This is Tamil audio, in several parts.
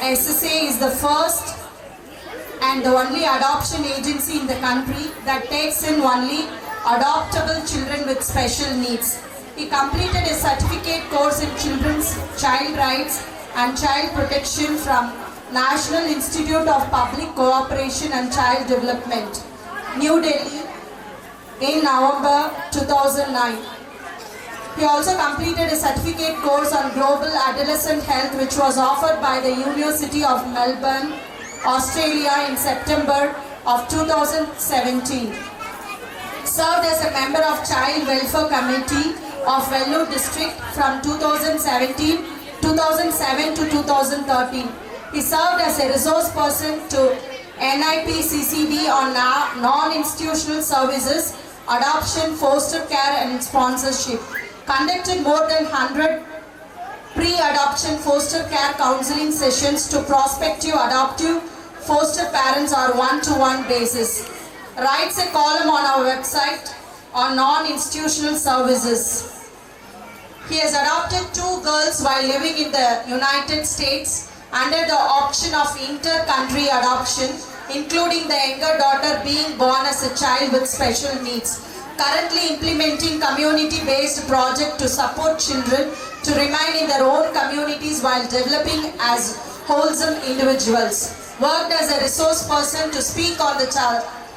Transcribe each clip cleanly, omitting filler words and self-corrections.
SSA is the first and the only adoption agency in the country that takes in only adoptable children with special needs. He completed a certificate course in children's child rights and child protection from National Institute of Public Cooperation and Child Development, New Delhi, in November 2009. He also completed a certificate course on global adolescent health, which was offered by the University of Melbourne, Australia in September of 2017. Served as a member of Child Welfare Committee of Vellore District from 2007 to 2013. He served as a resource person to NIPCCD on non-institutional services, adoption, foster care and sponsorship. Conducted more than 100 pre-adoption foster care counseling sessions to prospective adoptive foster parents on one-to-one basis. Writes a column on our website on non-institutional services. He has adopted 2 girls while living in the United States under the option of inter-country adoption, including the younger daughter being born as a child with special needs. Currently implementing community-based project to support children to remain in their own communities while developing as wholesome individuals. Worked as a resource person to speak on the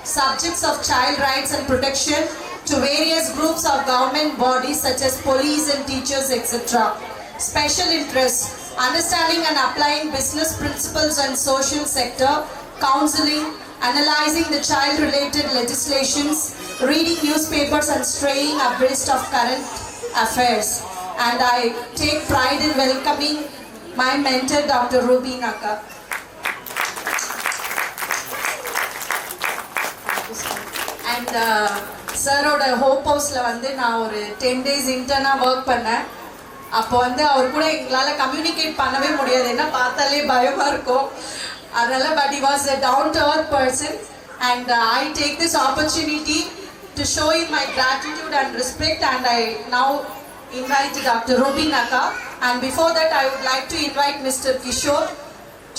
subjects of child rights and protection to various groups of government bodies such as police and teachers, etc. Special interests: understanding and applying business principles and social sector, counseling, analyzing the child-related legislations, reading newspapers and staying abreast of current affairs. And I take pride in welcoming my mentor, Dr. Ruby Naka. And சாரோட ஹோப் ஹவுஸில் வந்து நான் ஒரு 10 days இன்டர்னாக ஒர்க் பண்ணேன். அப்போ வந்து அவர் கூட எங்களால் கம்யூனிகேட் பண்ணவே முடியாது, என்ன பார்த்தாலே பயமாக இருக்கும். அதனால் but he was a down to earth person and I take this opportunity to show him my gratitude and respect, and I now invite Dr. Ruby Naka, and before that I would like to invite Mr. Kishore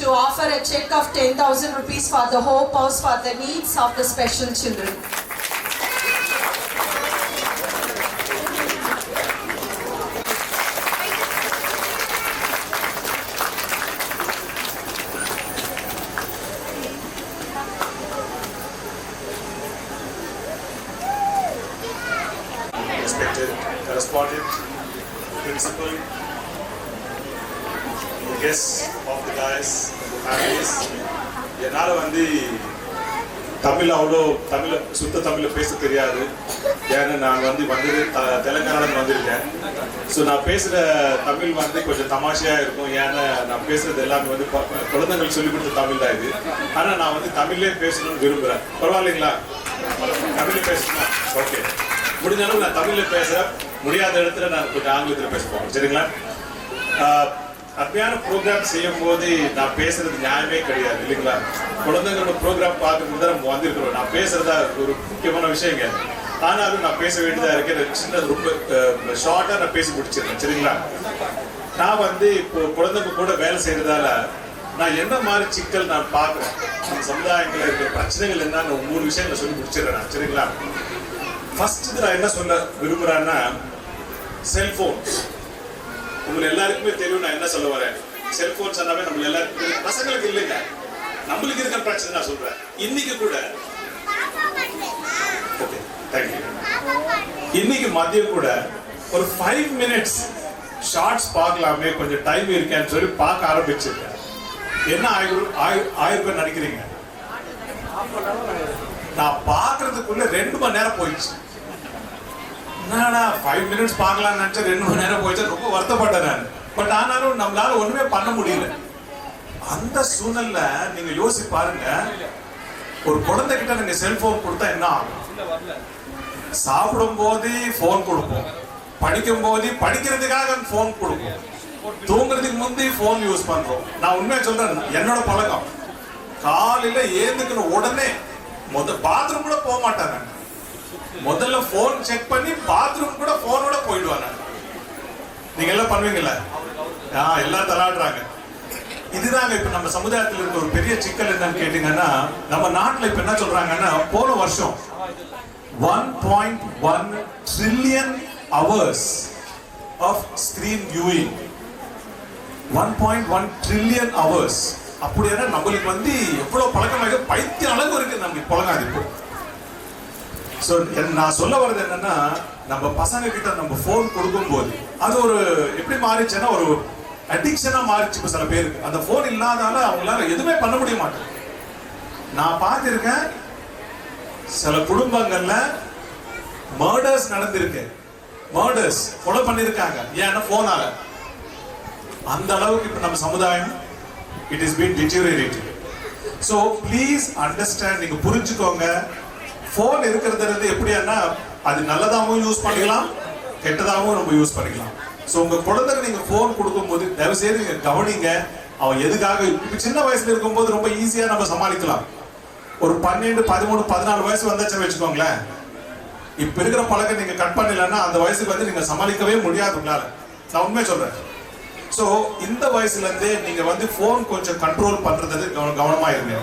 to offer a check of 10,000 rupees for the Hope House for the needs of the special children. Respected correspondent, principal, the guests of the dais, the families. என்னால் வந்து சுத்த தமிழில் பேச தெரியாது. ஏன்னா நான் வந்தது தெலுங்கானாவில் வந்திருக்கேன். ஸோ நான் பேசுகிற தமிழ் வந்து கொஞ்சம் தமாஷையாக இருக்கும். ஏன்னா நான் பேசுகிறது எல்லாமே வந்து குழந்தைங்களுக்கு சொல்லிக் கொடுத்த தமிழ் தான் இது. ஆனால் நான் தமிழ்லே பேசணும்னு விரும்புகிறேன். பரவாயில்லைங்களா? தமிழில் பேசணுமா? ஓகே. முடிஞ்ச அளவு நான் தமிழில் பேசுகிறேன். முடியாத இடத்துல நான் கொஞ்சம் ஆங்கிலத்தில் பேச போகிறேன். சரிங்களா? அருமையான ப்ரோக்ராம் செய்யும் போது நான் பேசுறது நியாயமே கிடையாது இல்லைங்களா? குழந்தைங்களோட ப்ரோக்ராம் பார்க்கும்போது நம்ம வந்திருக்கிறோம். நான் பேசுறதா ஒரு முக்கியமான விஷயங்க. ஆனாலும் நான் பேச வேண்டியதாக இருக்கேன். சின்ன ரொம்ப ஷார்ட்டாக நான் பேசி முடிச்சிருக்கேன். சரிங்களா? நான் இப்போ குழந்தைங்க கூட வேலை செய்யறதால நான் என்ன மாதிரி சிக்கல் நான் பார்க்குறேன், நம்ம சமுதாயங்களில் இருக்கிற பிரச்சனைகள் என்னன்னு 3 விஷயங்களை சொல்லி முடிச்சிடுறேன். சரிங்களா? ஃபர்ஸ்ட் நான் என்ன சொல்ல விரும்புகிறேன்னா, செல்போன்ஸ். உங்களுக்கு எல்லாருக்குமே தெரியும் நான் என்ன சொல்ல வரேன். செல்போன்ஸ் சொன்னாவே நம்ம எல்லாருக்கும், பசங்களுக்கு இல்லைங்க, நம்மளுக்கு இருக்கிற பிரச்சனை நான் சொல்றேன். இன்னைக்கு கூட ஓகே தேங்க்யூ. இன்னைக்கு மதியம் கூட ஒரு 5 minutes ஷார்ட்ஸ் பார்க்கலாமே, கொஞ்சம் டைம் இருக்கேன்னு சொல்லி பார்க்க ஆரம்பிச்சிருக்கேன். என்ன ஆயிரம் நினைக்கிறீங்க? நான் பார்க்கறதுக்குள்ள 2 மணி நேரம் போயிடுச்சு. என்னடா 5 minutes பார்க்கலாம்னு நினைச்சா 2 மணி நேரம் போயிடுச்சு. ரொம்ப வருத்தப்பட்டேன் நான். பட் ஆனாலும் நம்மளால ஒண்ணுமே பண்ண முடியல. அந்த சூழ்நிலையில நீங்க யோசிச்சு பாருங்க, ஒரு குழந்தை கிட்ட நீங்க செல்போன் கொடுத்தா என்ன ஆகும்? சாப்பிடும் போது போன் கொடுப்போம், படிக்கும் போது படிக்கிறதுக்காக போன் கொடுப்போம், தூங்குறதுக்கு முந்தி போன் யூஸ் பண்றோம். நான் உண்மையா சொல்றேன், என்னோட பழக்கம் காலையில ஏந்துக்கணும் உடனே பாத்ரூம் கூட போக மாட்டாங்க. முதல்ல போன் செக் பண்ணி பாத்ரூம் கூட போனோட போயிடுவாங்க. நீங்க எல்லாம் பண்ணுவீங்கல்ல? எல்லாம் தலாடுறாங்க. இதுதாங்க இப்ப நம்ம சமுதாயத்தில் இருக்க ஒரு பெரிய சிக்கல் என்னன்னு கேட்டீங்கன்னா, நம்ம நாட்டுல இப்ப என்ன சொல்றாங்கன்னா, போன வருஷம் 1.1 trillion hours of screen viewing. 1.1 trillion hours. அப்படின்னா நம்மளுக்கு வந்து எவ்வளவு பழக்கமாக பைத்திய அளவு இருக்கு நமக்கு பழகாது இப்போ. ஸோ நான் சொல்ல வர்றது என்னன்னா, நம்ம பசங்க கிட்ட நம்ம போன் கொடுக்கும் போது அது ஒரு எப்படி மாறிச்சுன்னா ஒரு அடிக்ஷனா மாறிச்சு. இப்போ சில பேருக்கு அந்த போன் இல்லாதால அவங்களால எதுவுமே பண்ண முடிய மாட்டேன். நான் பார்த்திருக்கேன் சில குடும்பங்கள்ல மர்டர்ஸ் நடந்திருக்கு. மர்டர்ஸ் கொலை பண்ணிருக்காங்க, ஏன்னா போனால. அந்த அளவுக்கு இப்ப நம்ம சமுதாயம் it is been deteriorated. So please understand, நீங்க புரிஞ்சுக்கோங்க. போன் இருக்கிறது எப்படின்னா அது நல்லதாகவும் யூஸ் பண்ணிக்கலாம், கெட்டதாகவும் நம்ம யூஸ் பண்ணிக்கலாம். ஸோ உங்க குழந்தைக்கு நீங்க போன் கொடுக்கும்போது தயவு செய்து நீங்க கவனிங்க. அவன் எதுக்காக இப்ப சின்ன வயசுல இருக்கும்போது ரொம்ப ஈஸியா நம்ம சமாளிக்கலாம். ஒரு 12, 13, 14 வயசு வந்தாச்சுன்னு வச்சுக்கோங்களேன், இப்ப இருக்கிற பழக்கம் நீங்க கட் பண்ணலன்னா அந்த வயசுக்கு வந்து நீங்க சமாளிக்கவே முடியாது உங்களால. நான் உண்மையை சொல்றேன். ஸோ இந்த வயசுல இருந்தே நீங்க வந்து போன் கொஞ்சம் கண்ட்ரோல் பண்றது கவனமா இருங்க.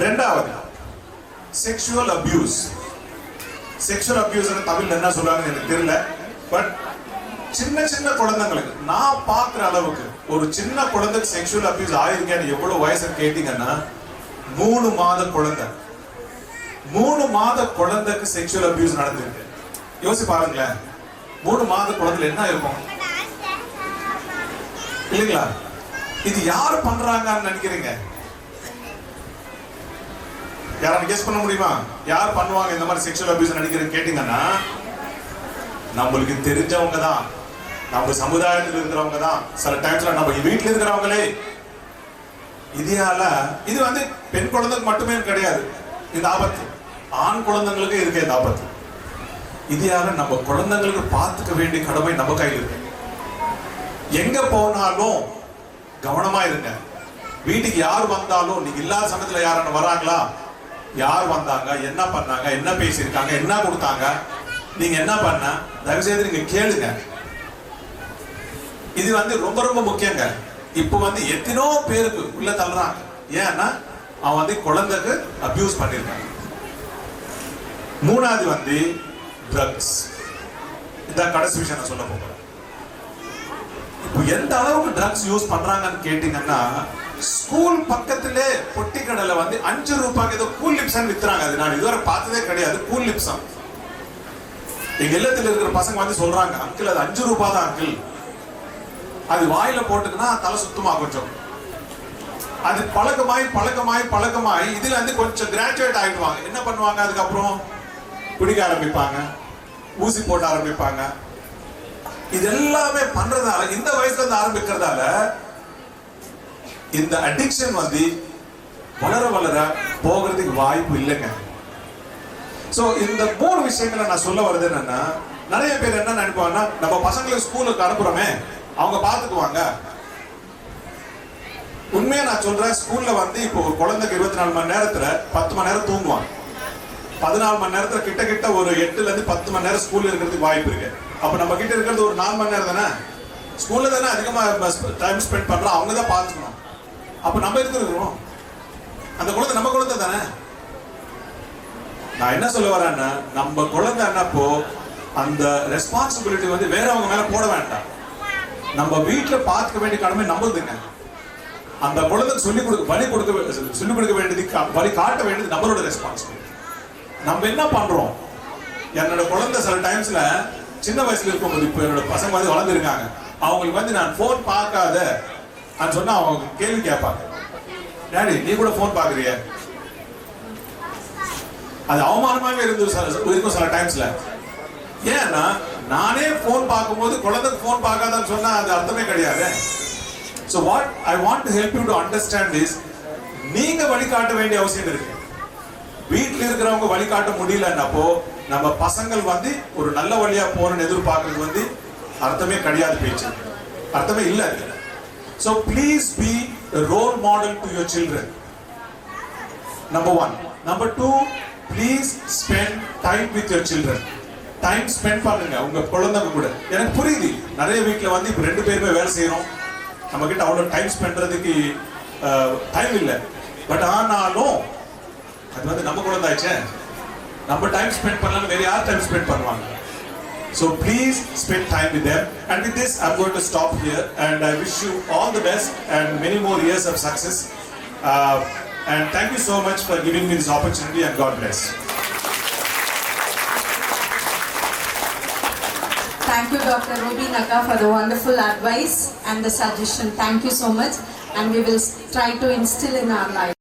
ரெண்டாவது, செக்ஷுவல் அபியூஸ். செக்ஷுவல் அபியூஸ் தமிழ்ல என்ன சொல்றாங்கன்னு எனக்கு தெரியல. பட் சின்ன சின்ன குழந்தைங்களுக்கு நான் பார்க்குற அளவுக்கு ஒரு சின்ன குழந்தைக்கு செக்ஷுவல் அபியூஸ் ஆயிருக்கேன்னு எவ்வளவு வயசு கேட்டீங்கன்னா 3 மாத குழந்தை. 3 மாத குழந்தைக்கு செக்ஷுவல் அபியூஸ் நடந்திருக்கு. யோசிச்சு பாருங்களேன், 3 மாத குழந்தைல என்ன இருக்கும் இல்லைங்களா? இது யாரு பண்றாங்கன்னு நினைக்கிறீங்க? யாராவது கெஸ் பண்ண முடியுமா? யார் பண்ணுவாங்க இந்த மாதிரி செக்ஷுவல் அபியூஸ் நினைக்கிறேன்னு கேட்டீங்கன்னா நம்மளுக்கு தெரிஞ்சவங்க தான், நம்ம சமுதாயத்தில் இருக்கிறவங்க தான். சில டைம்ஸ்ல நம்ம வீட்டில் இருக்கிறவங்களே. இது வந்து பெண் குழந்தைக்கு மட்டுமே கிடையாது இந்த ஆபத்து, ஆண் குழந்தைங்களுக்கு இருக்கு இந்த ஆபத்து. இதையால நம்ம குழந்தைங்களுக்கு பார்த்துக்க வேண்டிய கடமை நம்ம கையில் இருக்கு. எங்க போனாலும் கவனமா இருங்க. வீட்டுக்கு யார் வந்தாலும் நீங்க இல்லாத சமயத்துல யாரும் வராங்களா, யார் வந்தாங்க, என்ன பண்ணாங்க, என்ன பேசியிருக்காங்க, என்ன கொடுத்தாங்க, நீங்க என்ன பண்ண, தயவு செய்து நீங்க கேளுங்க. இது வந்து ரொம்ப ரொம்ப முக்கியங்க. இப்போ வந்து எத்தனோ பேருக்கு உள்ள தள்ளுறாங்க, ஏன்னா அவன் வந்து குழந்தைக்கு அபியூஸ் பண்ணிருக்காங்க. மூணாவது வந்து ட்ரக்ஸ். இதான் கடைசி விஷயம் நான் சொல்ல போகிறேன். இப்போ எந்த அளவுக்கு ட்ரக்ஸ் யூஸ் பண்றாங்கன்னு கேட்டீங்கன்னா, ஸ்கூல் பக்கத்திலே பொட்டி கடையில வந்து 5 ரூபாய்க்கு ஏதோ கூல் லிப்ஸான்னு வித்துறாங்க. அது நான் இதுவரை பார்த்ததே கிடையாது. கூல் லிப்ஸா எங்க இல்லத்தில் இருக்கிற பசங்க வந்து சொல்றாங்க, அங்கிள் அது 5 ரூபாய் தான் அங்கிள், அது வாயில போட்டுக்குன்னா தலை சுத்தமா கொஞ்சம். அது பழக்கமாய் இதுல வந்து கொஞ்சம் கிராஜுவேட் ஆயிடுவாங்க. என்ன பண்ணுவாங்க, அதுக்கப்புறம் குடிக்க ஆரம்பிப்பாங்க, ஊசி போட்டு ஆரம்பிப்பாங்க. இது எல்லாமே பண்றதால, இந்த வயசுல இருந்து ஆரம்பிக்கிறதால இந்த அடிக்ஷன் வந்து வளர வளர போகிறதுக்கு வாய்ப்பு இல்லைங்க. சோ இந்த 3 விஷயங்களை நான் சொல்ல வருது என்னன்னா, நிறைய பேர் என்ன நினைப்பாங்கன்னா, நம்ம பசங்களை ஸ்கூலுக்கு அனுப்புறோமே அவங்க பாத்துக்குவாங்க. உண்மையா நான் சொல்றேன், ஸ்கூல்ல வந்து இப்போ ஒரு குழந்தைக்கு 24 மணி நேரத்துல 10 மணி நேரம் தூங்குவாங்க. 14 மணி நேரத்துல கிட்ட ஒரு 8ல இருந்து 10 மணி நேரம் ஸ்கூல்ல இருக்கிறதுக்கு வாய்ப்பு இருக்கு. அப்ப நம்ம கிட்ட இருக்கிறது ஒரு 4 மணி நேரம் தானே. ஸ்கூல்ல தானே அதிகமா டைம் ஸ்பெண்ட் பண்றோம், அவங்க தான் பாத்துக்கணும். அப்ப நம்ம இருக்கிறோம், அந்த குழந்தை நம்ம குழந்தை தானே. நான் என்ன சொல்ல வரேன்னா, நம்ம குழந்தை என்னப்போ அந்த ரெஸ்பான்சிபிலிட்டி வந்து வேறவங்க மேல போட வேண்டாம். நம்ம வீட்டுல பார்த்துக்க வேண்டிய கடமை நம்மளுதுங்க. அந்த குழந்தைக்கு சொல்லிக் கொடுக்க வேண்டியது, வழி காட்ட வேண்டியது நம்மளோட ரெஸ்பான்சிபிலிட்டி. நம்ம என்ன பண்றோம்? என்னோட குழந்தை சில டைம்ஸ்ல சின்ன வயசுல இருக்கும்போது, இப்போ என்னோட பசங்க வந்து வளர்ந்துருக்காங்க, அவங்களுக்கு வந்து நான் போன் பார்க்காத சொன்னா அவங்க கேள்வி கேட்பாங்க, டேடி நீ கூட போன் பாக்குறிய? அது அவமானமாவே இருக்கும் சில டைம்ஸ்ல. ஏன்னா நானே போன் பார்க்கும்போது குழந்தைக்கு போன் பார்க்காதன்னு சொன்னா அது அர்த்தமே கிடையாது. So what I want to help you to understand is, நீங்க வழிகாட்ட வேண்டிய அவசியம் இருக்கு. வீட்டில் இருக்கிறவங்க வழிகாட்ட முடியலன்னப்போ நம்ம பசங்கள் வந்து ஒரு நல்ல வழியா போறன்னு எதிர்பார்க்கறது வந்து அர்த்தமே கிடையாது, பேச்சு அர்த்தமே இல்லை. So please be a role model to your children. Number 1. Number 2, please spend time with your children. Time spend பண்ணுங்க உங்க குழந்தைங்க கூட. எனக்கு புரியுது, நிறைய வீட்டுல வந்து இப்ப 2 பேருமே வேலை செய்யறோம், நம்ம கிட்ட அவ்வளோ டைம் ஸ்பெண்ட் பண்றதுக்கு டைம் இல்லை. பட் ஆனாலும் அது வந்து நம்ம குழந்தை ஆச்சே, நம்ம டைம் ஸ்பெண்ட் பண்ணலாம், வேற யார் டைம் ஸ்பெண்ட் பண்ணுவாங்க? So please spend time with them. And with this, I'm going to stop here. And I wish you all the best and many more years of success. And thank you so much for giving me this opportunity, and God bless. Thank you, Dr. Ruby Naka, for the wonderful advice and the suggestion. Thank you so much. And we will try to instill in our life.